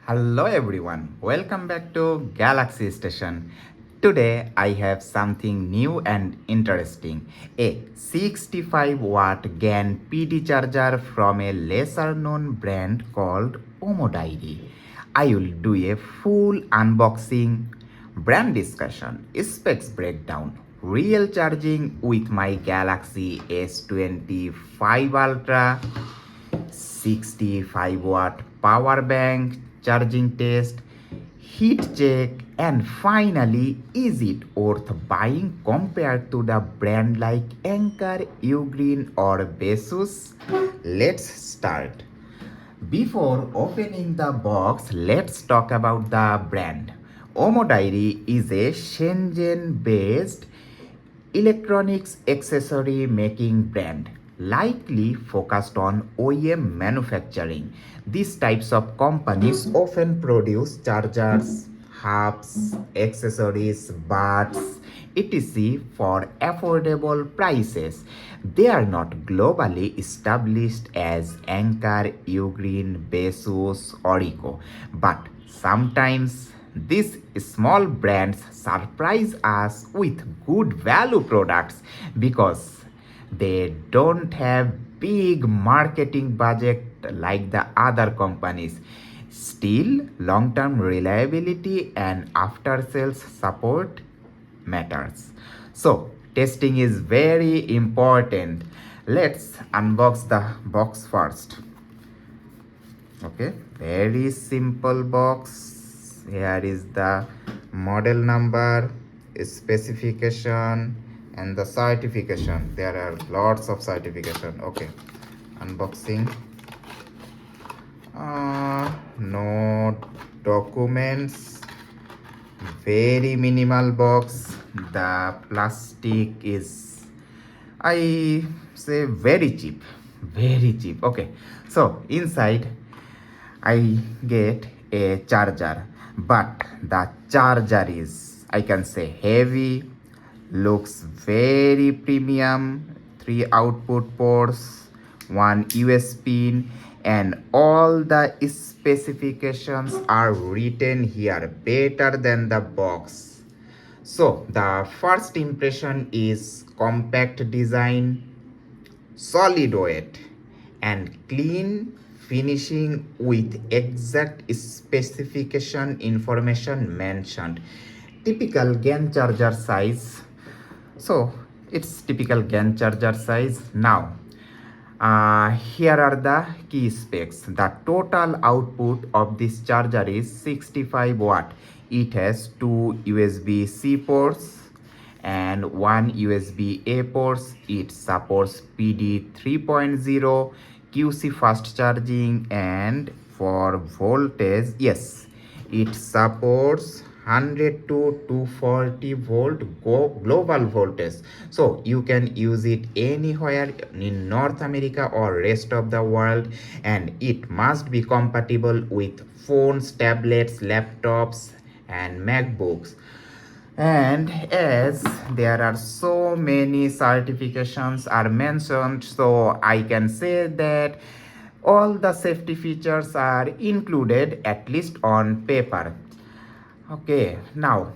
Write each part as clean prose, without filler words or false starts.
Hello everyone, welcome back to Galaxy Station. Today I have something new and interesting. A 65 watt GaN PD charger from a lesser known brand called Omodiary. I will do a full unboxing, brand discussion, specs breakdown, real charging with my Galaxy S25 Ultra, 65 watt power bank, charging test, heat check, and finally, is it worth buying compared to the brand like Anker, UGREEN, or Baseus? Let's start. Before opening the box, let's talk about the brand. Omodiary is a Shenzhen based electronics accessory making brand, likely focused on OEM manufacturing. These types of companies often produce chargers, hubs, accessories, buds, etc. for affordable prices. They are not globally established as Anker, Ugreen, Baseus, Orico, but sometimes these small brands surprise us with good value products because they don't have big marketing budget like the other companies. Still, long-term reliability and after-sales support matters. So, testing is very important. Let's unbox the box first. Okay, very simple box. Here is the model number, specification, and the certification. There are lots of certification. Okay, unboxing. No documents, very minimal box. The plastic is, I say, very cheap. Okay, so inside I get a charger, but the charger is, I can say, heavy, looks very premium, three output ports, one USB pin, and all the specifications are written here better than the box. So the first impression is compact design, solid weight, and clean finishing with exact specification information mentioned. Typical GaN charger size. So it's typical GaN charger size. Now here are the key specs. The total output of this charger is 65 watt. It has two USB-C ports and one USB-A port. It supports PD 3.0, QC fast charging, and for voltage, yes, it supports 100 to 240 volt global voltage, so you can use it anywhere in North America or rest of the world, and it must be compatible with phones, tablets, laptops, and MacBooks. And as there are so many certifications are mentioned, so I can say that all the safety features are included, at least on paper. Okay, now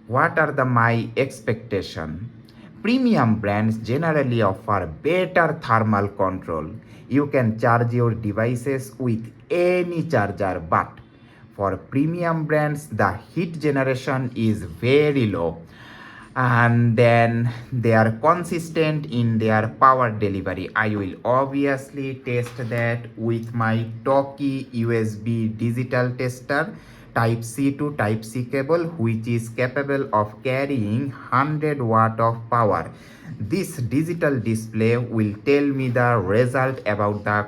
what are the my expectation? Premium brands generally offer better thermal control. You can charge your devices with any charger, but for premium brands, the heat generation is very low, and then they are consistent in their power delivery. I will obviously test that with my Toki USB digital tester type C to type C cable, which is capable of carrying 100 watt of power. This digital display will tell me the result about the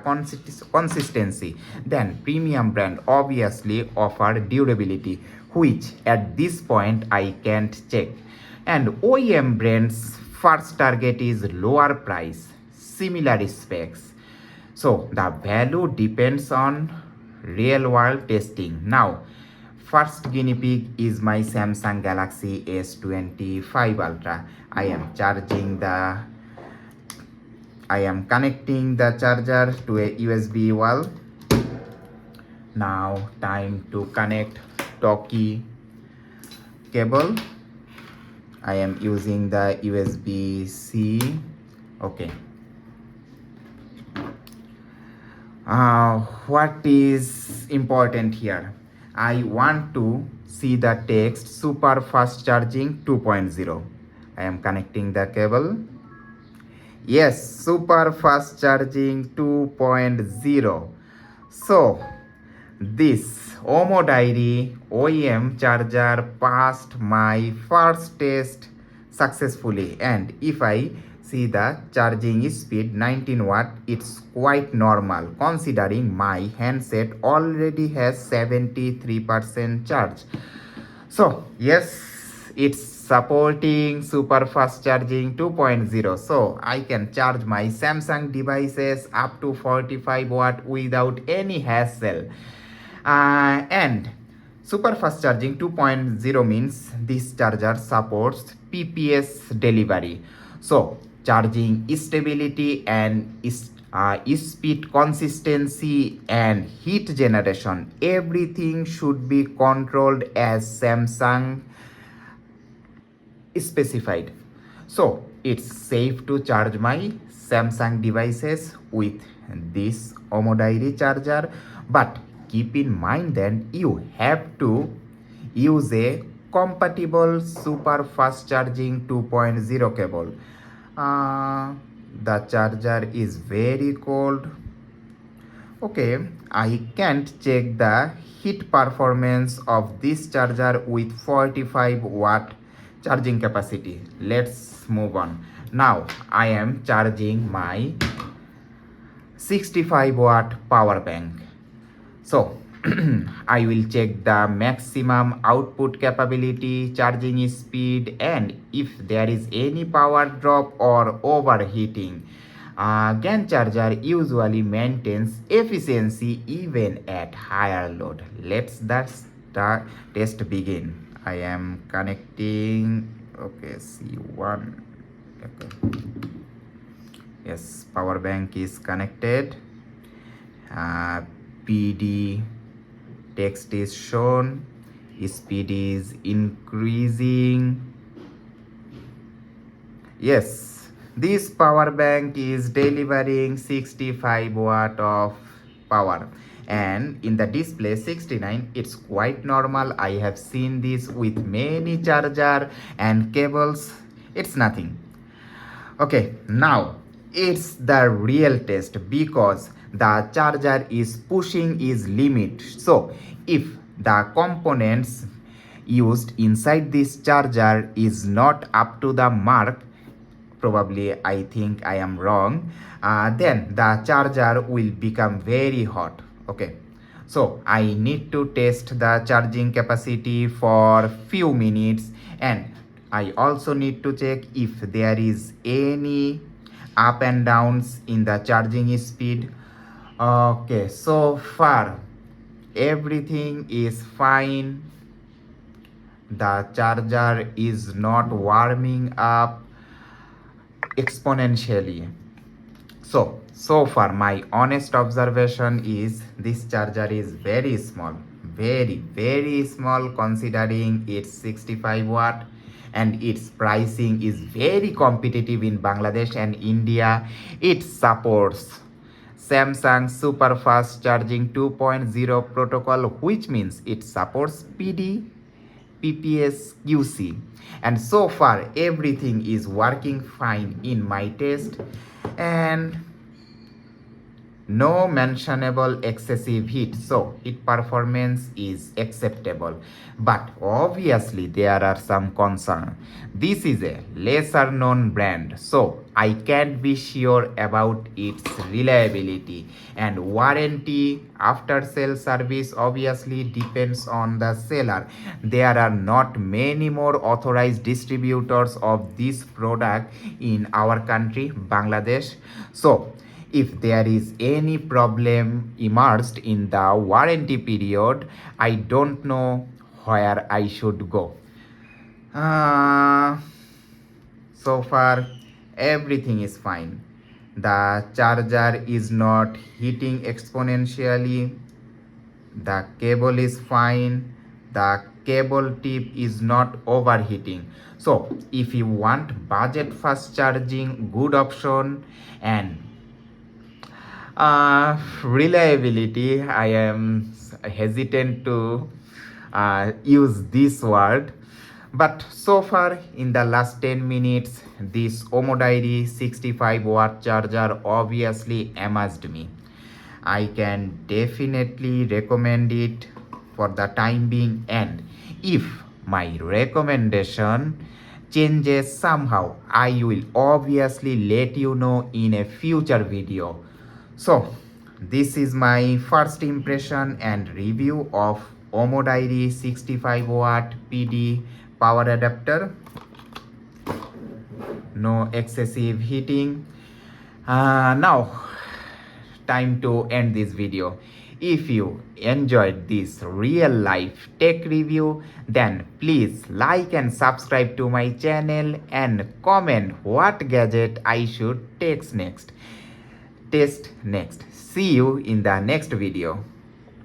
consistency. Then premium brand obviously offer durability, which at this point I can't check. And OEM brands first target is lower price, similar specs. So the value depends on real world testing. Now, first guinea pig is my Samsung Galaxy S25 Ultra. I am connecting the charger to a USB wall. Now time to connect talkie cable. I am using the USB-C. Okay. What is important here? I want to see the text super fast charging 2.0. I am connecting the cable. Yes, super fast charging 2.0. So this Omodiary OEM charger passed my first test successfully, and if I see the charging speed 19 watt, it's quite normal considering my handset already has 73% charge. So yes, it's supporting super fast charging 2.0. So I can charge my Samsung devices up to 45 watt without any hassle. And super fast charging 2.0 means this charger supports PPS delivery. So charging stability and speed consistency and heat generation, everything should be controlled as Samsung specified. So it's safe to charge my Samsung devices with this Omodiary charger, but keep in mind that you have to use a compatible super fast charging 2.0 cable. The charger is very cold. Okay, I can't check the heat performance of this charger with 45 watt charging capacity. Let's move on. Now I am charging my 65 watt power bank. So I will check the maximum output capability, charging speed, and if there is any power drop or overheating. GaN charger usually maintains efficiency even at higher load. Let's the start test begin. I am connecting. Okay, C1. Okay. Yes, power bank is connected. PD text is shown, speed is increasing. Yes, this power bank is delivering 65 watt of power, and in the display 69. It's quite normal. I have seen this with many charger and cables. It's nothing. Okay, now it's the real test because the charger is pushing its limit. So if the components used inside this charger is not up to the mark, probably I think I am wrong, then the charger will become very hot. Okay, so I need to test the charging capacity for few minutes, and I also need to check if there is any up and downs in the charging speed. Okay, so far everything is fine. The charger is not warming up exponentially. So far my honest observation is this charger is very small, very small considering it's 65 watt, and its pricing is very competitive in Bangladesh and India. It supports Samsung super fast charging 2.0 protocol, which means it supports PD, PPS, QC, and so far everything is working fine in my test, and no mentionable excessive heat, so heat performance is acceptable. But obviously there are some concerns. This is a lesser known brand, so I can't be sure about its reliability, and warranty after sale service obviously depends on the seller. There are not many more authorized distributors of this product in our country, Bangladesh. So if there is any problem emerged in the warranty period, I don't know where I should go. Uh, so far everything is fine. The charger is not heating exponentially. The cable is fine. The cable tip is not overheating. So if you want budget fast charging, good option, and reliability, I am hesitant to use this word. But so far in the last 10 minutes, this Omodiary 65-watt charger obviously amazed me. I can definitely recommend it for the time being, and if my recommendation changes somehow, I will obviously let you know in a future video. So this is my first impression and review of Omodiary 65-watt PD power adapter. No excessive heating. Now time to end this video. If you enjoyed this real life tech review, then please like and subscribe to my channel and comment what gadget I should test next. See you in the next video.